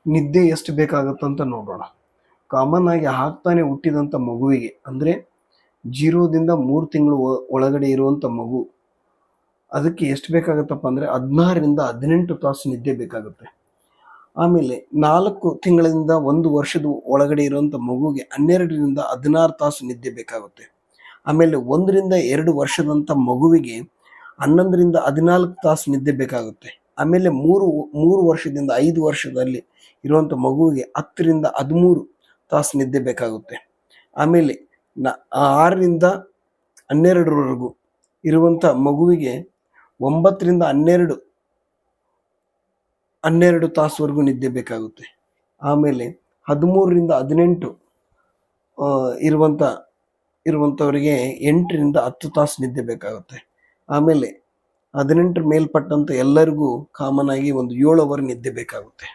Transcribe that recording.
ನಿದ್ದೆ ಎಷ್ಟು ಬೇಕಾಗುತ್ತಂತ ನೋಡೋಣ. ಕಾಮನ್ ಆಗಿ ಹಾಕ್ತಾನೆ ಹುಟ್ಟಿದಂಥ ಮಗುವಿಗೆ ಅಂದರೆ 0ದಿಂದ 3 ತಿಂಗಳು ಒಳಗಡೆ ಇರುವಂಥ ಮಗು, ಅದಕ್ಕೆ ಎಷ್ಟು ಬೇಕಾಗುತ್ತಪ್ಪ ಅಂದರೆ 16ರಿಂದ 18 ತಾಸು ನಿದ್ದೆ ಬೇಕಾಗುತ್ತೆ. ಆಮೇಲೆ 4 ತಿಂಗಳಿಂದ 1 ವರ್ಷದ ಒಳಗಡೆ ಇರುವಂಥ ಮಗುಗೆ 12ರಿಂದ 16 ತಾಸು ನಿದ್ದೆ ಬೇಕಾಗುತ್ತೆ. ಆಮೇಲೆ 1ರಿಂದ 2 ವರ್ಷದಂಥ ಮಗುವಿಗೆ 11ರಿಂದ 14 ತಾಸು ನಿದ್ದೆ ಬೇಕಾಗುತ್ತೆ. ಆಮೇಲೆ 3 ವರ್ಷದಿಂದ 5 ವರ್ಷದಲ್ಲಿ ಇರುವಂಥ ಮಗುವಿಗೆ 10ರಿಂದ 13 ತಾಸು ನಿದ್ದೆ ಬೇಕಾಗುತ್ತೆ. ಆಮೇಲೆ 6ರಿಂದ 12ರವರೆಗೂ ಇರುವಂಥ ಮಗುವಿಗೆ 9ರಿಂದ 12 ತಾಸುವರೆಗೂ ನಿದ್ದೆ ಬೇಕಾಗುತ್ತೆ. ಆಮೇಲೆ 13ರಿಂದ 18 ಇರುವಂಥವರಿಗೆ 8ರಿಂದ 10 ತಾಸು ನಿದ್ದೆ ಬೇಕಾಗುತ್ತೆ. ಆಮೇಲೆ 18 ಮೇಲ್ಪಟ್ಟಂಥ ಎಲ್ಲರಿಗೂ ಕಾಮನ್ ಆಗಿ ಒಂದು 7 ಅವರ್ ನಿದ್ದೆ ಬೇಕಾಗುತ್ತೆ.